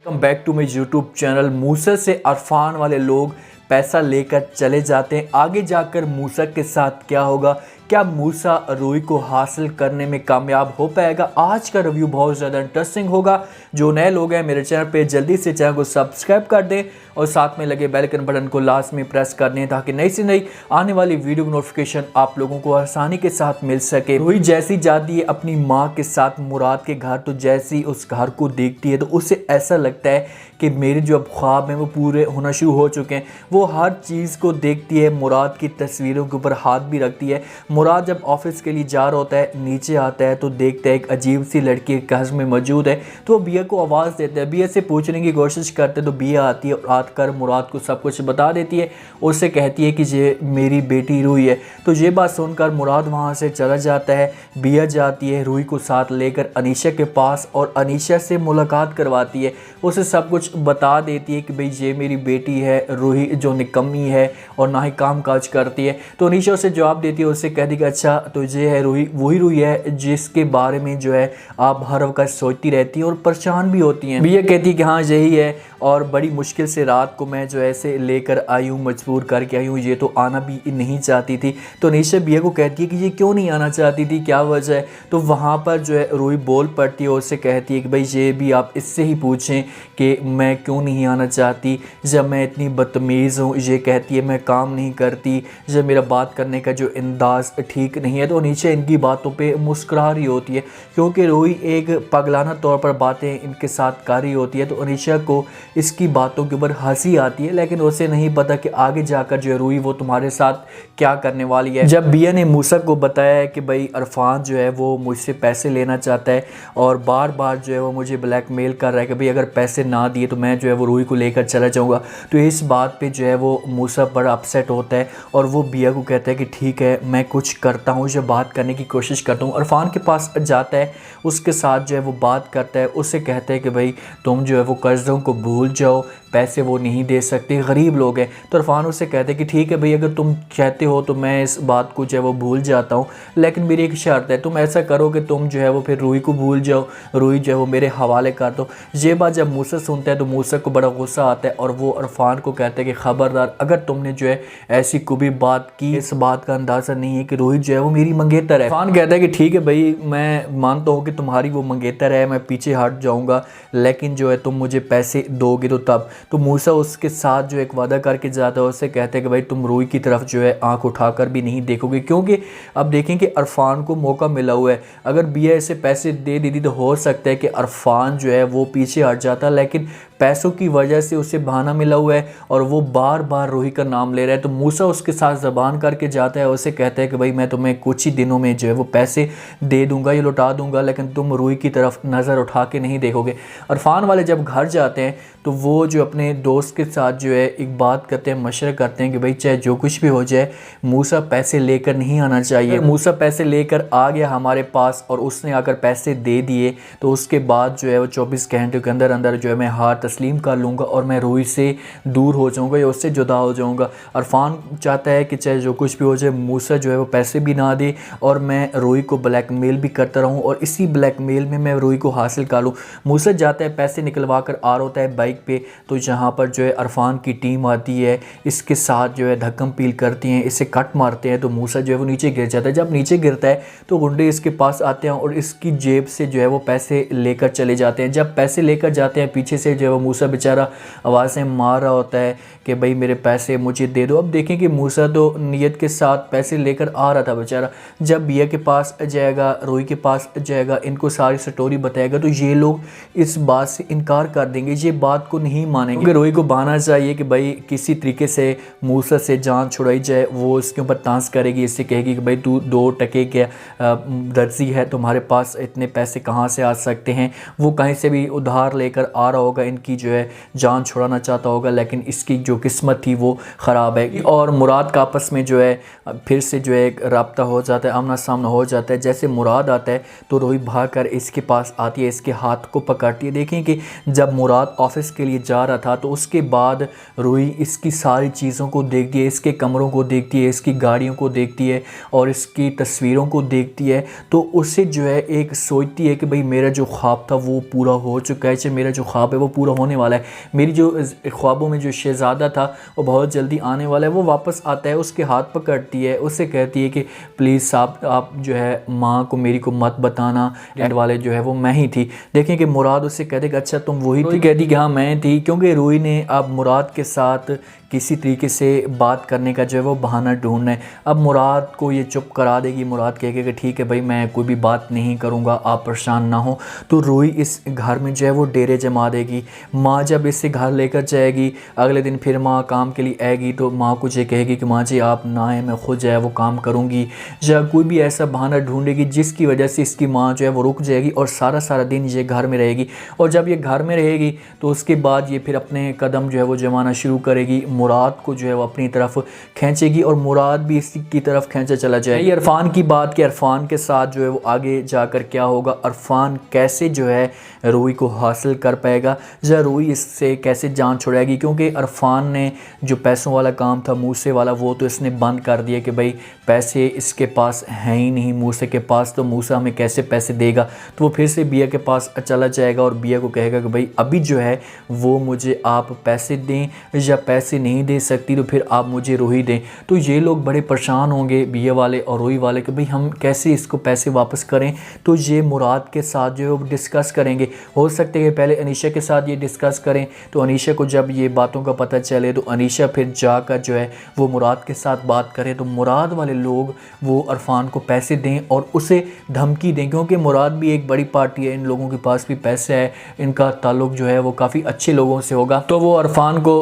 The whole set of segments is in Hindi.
Welcome back to my YouTube channel. मूसल से अरफान वाले लोग पैसा लेकर चले जाते हैं। आगे जाकर मूसा के साथ क्या होगा? क्या मूसा रूही को हासिल करने में कामयाब हो पाएगा? आज का रिव्यू बहुत ज़्यादा इंटरेस्टिंग होगा। जो नए लोग हैं मेरे चैनल पे जल्दी से चैनल को सब्सक्राइब कर दें और साथ में लगे बेल आइकन बटन को लास्ट में प्रेस कर दें ताकि नई से नई आने वाली वीडियो की नोटिफिकेशन आप लोगों को आसानी के साथ मिल सके। रूही जैसी जाती है अपनी माँ के साथ मुराद के घर, तो जैसी उस घर को देखती है तो उसे ऐसा लगता है कि मेरे जो अब ख्वाब हैं वो पूरे होना शुरू हो चुके हैं। वो हर चीज़ को देखती है, मुराद की तस्वीरों के ऊपर हाथ भी रखती है। मुराद जब ऑफिस के लिए जा रहा होता है, नीचे आता है तो देखता है एक अजीब सी लड़की घर में मौजूद है, तो वो बिया को आवाज़ देता है। बिया से पूछने की कोशिश करते तो बिया आती है और आकर मुराद को सब कुछ बता देती है। उससे कहती है कि ये मेरी बेटी रूही है। तो ये बात सुनकर मुराद वहाँ से चला जाता है। बिया जाती है रूही को साथ लेकर अनीशा के पास और अनीशा से मुलाकात करवाती है। उसे सब कुछ बता देती है कि भाई ये मेरी बेटी है रूही, जो निकम्मी है और ना ही काम काज करती है। तो अनीशा उसे जवाब देती है, उससे कहती कि अच्छा तो ये है रूही, वही रूही है जिसके बारे में जो है आप हर वक्त सोचती रहती हैं और परेशान भी होती हैं। बिया कहती है कि हाँ यही है और बड़ी मुश्किल से रात को मैं जो ऐसे लेकर आई हूँ, मजबूर करके आई हूँ, ये तो आना भी नहीं चाहती थी। तो अनीशा बिया को कहती है कि ये क्यों नहीं आना चाहती थी, क्या वजह है? तो वहाँ पर जो है रूही बोल पड़ती है, उससे कहती है कि भाई ये भी आप इससे ही पूछें कि मैं क्यों नहीं आना चाहती, जब मैं इतनी बदतमीज़ हूँ। ये कहती है मैं काम नहीं करती, जब मेरा बात करने का जो अंदाज़ ठीक नहीं है। तो अनीशा इनकी बातों पे मुस्कुरा रही होती है क्योंकि रूही एक पगलाना तौर पर बातें इनके साथ कर रही होती है। तो अनीशा को इसकी बातों के ऊपर हंसी आती है, लेकिन उसे नहीं पता कि आगे जाकर जो है रूही वो तुम्हारे साथ क्या करने वाली है। जब बिया ने मूसा को बताया है कि भाई अरफान जो है वो मुझसे पैसे लेना चाहता है और बार बार जो है वो मुझे ब्लैकमेल कर रहा है कि भाई अगर पैसे ना दिए तो मैं जो है वो रूही को लेकर चला जाऊँगा, तो इस बात पे जो है वो मूसा बड़ा अपसेट होता है और वो बिया को कहता है कि ठीक है मैं कुछ करता हूँ, जो बात करने की कोशिश करता हूँ। अरफान के पास जाता है, उसके साथ जो है वो बात करता है, उससे कहता है कि भाई तुम जो है वो कर्ज़ों को भूल जाओ, पैसे वो नहीं दे सकते, गरीब लोग हैं। तो अरफान उससे कहते हैं कि ठीक है भाई अगर तुम कहते हो तो मैं इस बात को जो है वो भूल जाता हूँ, लेकिन मेरी एक शर्त है, तुम ऐसा करो कि तुम जो है वो फिर रूही को भूल जाओ, रूही जो है वो मेरे हवाले कर दो। ये बात जब मूसा सुनता है तो मूसा को बड़ा गुस्सा आता है और वो अरफान को कहता है कि ख़बरदार अगर तुमने जो है ऐसी कोई बात की, इस बात का अंदाज़ा नहीं है कि रूही जो है वो मेरी मंगेतर है। अरफान कहता है कि ठीक है भाई मैं मानता हूँ कि तुम्हारी वो मंगेतर है, मैं पीछे हट जाऊँगा, लेकिन जो है तुम मुझे पैसे दोगे तो तब। तो मूसा उसके साथ जो एक वादा करके जाता है, उससे कहते हैं कि भाई तुम रूही की तरफ जो है आंख उठाकर भी नहीं देखोगे, क्योंकि अब देखें कि अरफान को मौका मिला हुआ है। अगर बिया इसे पैसे दे दी तो हो सकता है कि अरफान जो है वो पीछे हट जाता, लेकिन पैसों की वजह से उसे बहाना मिला हुआ है और वो बार बार रूही का नाम ले रहा है। तो मूसा उसके साथ ज़बान करके जाता है, उसे कहता है कि भाई मैं तुम्हें कुछ ही दिनों में जो है वो पैसे दे दूंगा, ये लौटा दूंगा, लेकिन तुम रूही की तरफ नज़र उठा के नहीं देखोगे। अरफान वाले जब घर जाते हैं तो वो जो अपने दोस्त के साथ जो है एक बात करते हैं, मशवरा करते हैं कि भाई चाहे जो कुछ भी हो जाए मूसा पैसे लेकर नहीं आना चाहिए। मूसा पैसे लेकर आ गया हमारे पास और उसने आकर पैसे दे दिए तो उसके बाद जो है वो 24 घंटे के अंदर अंदर जो है मैं हार तस्लीम कर लूँगा और मैं रूही से दूर हो जाऊँगा या उससे जुदा हो जाऊँगा। अरफान चाहता है कि चाहे जो कुछ भी हो जाए मूसा जो है वो पैसे भी ना दे और मैं रूही को ब्लैकमेल भी करता रहूँ और इसी ब्लैकमेल में मैं रूही को हासिल कर लूँ। मूसा जाता है, पैसे निकलवा कर आ रहा होता है बाइक पे, तो यहाँ पर जो है अरफान की टीम आती है, इसके साथ जो है धक्कम पील करती हैं, इसे कट मारते हैं, तो मूसा जो है वो नीचे गिर जाता है। जब नीचे गिरता है तो गुंडे इसके पास आते हैं और इसकी जेब से जो है वो पैसे लेकर चले जाते हैं। जब पैसे लेकर जाते हैं पीछे से जो है वो मूसा बेचारा आवाज़ें मार रहा होता है कि भाई मेरे पैसे मुझे दे दो। अब देखें कि मूसा तो नीयत के साथ पैसे लेकर आ रहा था बेचारा। जब बिया के पास जाएगा, रूही के पास जाएगा, इनको सारी स्टोरी बताएगा तो ये लोग इस बात से इनकार कर देंगे, ये बात को नहीं मानेंगे क्योंकि रूही को बहाना चाहिए कि भाई किसी तरीके से मूसा से जान छुड़ाई जाए। वो इसके ऊपर तांस करेगी, इससे कहेगी कि भाई तू 2 टके के दर्जी है, तुम्हारे पास इतने पैसे कहाँ से आ सकते हैं। वो कहीं से भी उधार लेकर आ रहा होगा, इनकी जो है जान छुड़ाना चाहता होगा, लेकिन इसकी जो किस्मत थी वो ख़राब है। और मुराद का आपस में जो है फिर से जो है एक रब्ता हो जाता है, आमना सामना हो जाता है। जैसे मुराद आता है तो रूही भाग कर इसके पास आती है, इसके हाथ को पकड़ती है। देखें कि जब मुराद ऑफिस के लिए जा रहा था तो उसके बाद रूही इसकी सारी चीज़ों को देखती है, इसके कमरों को देखती है, इसकी गाड़ियों को देखती है और इसकी तस्वीरों को देखती है। तो उससे जो है एक सोचती है कि भाई मेरा जो ख्वाब था वो पूरा हो चुका है, चाहे मेरा जो ख्वाब है वो पूरा तो होने वाला है, मेरी जो ख्वाबों में जो शहज़ादा था वो बहुत जल्दी आने वाला है। वो वापस आता है, उसके हाथ पकड़ती है, उससे कहती है कि प्लीज़ साहब आप जो है माँ को मेरी को मत बताना, एंड वाले जो है वो मैं ही थी। देखें कि मुराद उससे कहते कि अच्छा तुम वही थी, कहती कि हाँ मैं थी, क्योंकि रूही ने अब मुराद के साथ किसी तरीके से बात करने का जो है वो बहाना ढूंढना है। अब मुराद को ये चुप करा देगी, मुराद कहेगा कि ठीक है भाई मैं कोई भी बात नहीं करूँगा, आप परेशान ना हो। तो रूही इस घर में जो है वो डेरे जमा देगी। माँ जब इसे घर लेकर जाएगी, अगले दिन फिर माँ काम के लिए आएगी तो माँ को ये कहेगी कि माँ जी आप ना आए, मैं खुद जो है वो काम करूँगी, या कोई भी ऐसा बहाना ढूंढेगी जिसकी वजह से इसकी माँ जो है वो रुक जाएगी और सारा सारा दिन ये घर में रहेगी। और जब ये घर में रहेगी तो उसके बाद ये फिर अपने कदम जो है वो जमाना शुरू करेगी, मुराद को जो है वो अपनी तरफ खींचेगी और मुराद भी इसी की तरफ खींचा चला जाएगा। ये इरफान की बात कि इरफान के साथ जो है वो आगे जाकर क्या होगा, इरफान कैसे जो है रूही को हासिल कर पाएगा, या रूही इससे कैसे जान छुड़ाएगी, क्योंकि इरफान ने जो पैसों वाला काम था मूसे वाला वो तो इसने बंद कर दिया कि भाई पैसे इसके पास हैं ही नहीं मूसे के पास, तो मूसा हमें कैसे पैसे देगा। तो वो फिर से बिया के पास चला जाएगा और बिया को कहेगा कि भाई अभी जो है वो मुझे आप पैसे दें, या पैसे नहीं दे सकती तो फिर आप मुझे रूही दें। तो ये लोग बड़े परेशान होंगे बिया वाले और रूही वाले कि भाई हम कैसे इसको पैसे वापस करें। तो ये मुराद के साथ जो है वो डिस्कस करेंगे। हो सकता है कि पहले अनीशा के साथ ये डिस्कस करें, तो अनीशा को जब ये बातों का पता चले तो अनीशा फिर जाकर जो है वो मुराद के साथ बात करे, तो मुराद वाले लोग वो इरफान को पैसे दें और उसे धमकी दें, क्योंकि मुराद भी एक बड़ी पार्टी है, इन लोगों के पास भी पैसे है, इनका ताल्लुक जो है वो काफ़ी अच्छे लोगों से होगा। तो वो इरफान को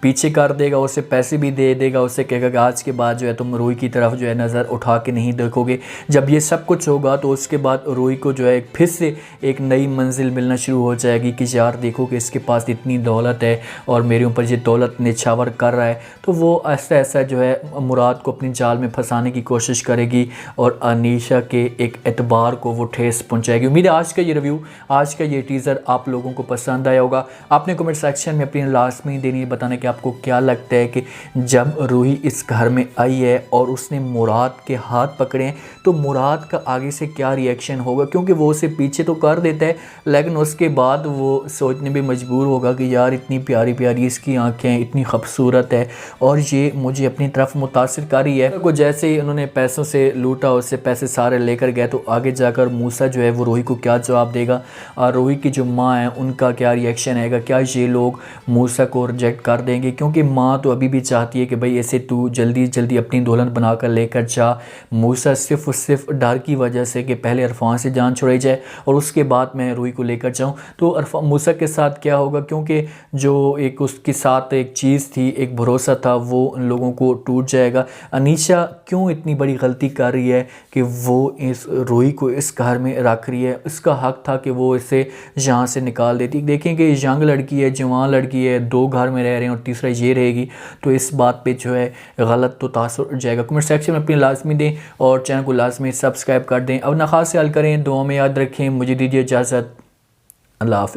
पीछे कर देगा, उसे पैसे भी दे देगा, उससे कहेगा कि आज के बाद जो है तुम रूही की तरफ जो है नज़र उठा के नहीं देखोगे। जब ये सब कुछ होगा तो उसके बाद रूही को जो है फिर से एक नई मंजिल मिलना शुरू हो जाएगी कि यार देखो कि इसके पास इतनी दौलत है और मेरे ऊपर ये दौलत निछावर कर रहा है। तो वो ऐसा ऐसा जो है मुराद को अपनी जाल में फंसाने की कोशिश करेगी और अनीशा के एक एतबार को वो ठेस पहुंचाएगी। उम्मीद है आज का ये रिव्यू, आज का ये टीज़र आप लोगों को पसंद आया होगा। आपने कमेंट सेक्शन में अपनी लाजमी देनी बताना कि आपको क्या लगता है कि जब रूही इस घर में आई है और उसने मुराद के हाथ पकड़े हैं तो मुराद का आगे से क्या रिएक्शन होगा, क्योंकि वो उसे पीछे तो कर देता है लेकिन उसके बाद वो सोचने भी मजबूर होगा कि यार इतनी प्यारी प्यारी इसकी आंखें, इतनी खूबसूरत है और ये मुझे अपनी तरफ मुतासिर कर रही है। को जैसे ही उन्होंने पैसों से लूटा, उससे पैसे सारे लेकर गए, तो आगे जाकर मूसा जो है वो रूही को क्या जवाब देगा और रूही की जो माँ है उनका क्या रिएक्शन आएगा। क्या ये लोग मूसा को रिजेक्ट कर देंगे, क्योंकि माँ तो अभी भी चाहती है कि भाई ऐसे तू जल्दी जल्दी अपनी दुल्हन बनाकर लेकर जा। मूसा सिर्फ डर की वजह से कि पहले इरफान से जान छुड़ाई जाए और उसके बाद मैं रूही को लेकर जाऊँ। तो मूसा के साथ क्या होगा, क्योंकि जो एक उसके साथ एक चीज़ थी, एक भरोसा था, वो उन लोगों को टूट जाएगा। अनीशा क्यों इतनी बड़ी गलती कर रही है कि वो इस रूही को इस घर में रख रही है, उसका हक था कि वो इसे यहाँ से निकाल देती। देखें कि यंग लड़की है, जवान लड़की है, दो घर में रह रहे हैं और तीसरा ये रहेगी, तो इस बात पे जो है गलत तो तासुर जाएगा। कमेंट सेक्शन में अपनी लाजमी दें और चैनल को लाजमी सब्सक्राइब कर दें। अब ना खास ख्याल करें, दुआ में याद रखें। मुझे दीजिए इजाज़त, अल्लाह हाफ़िज़।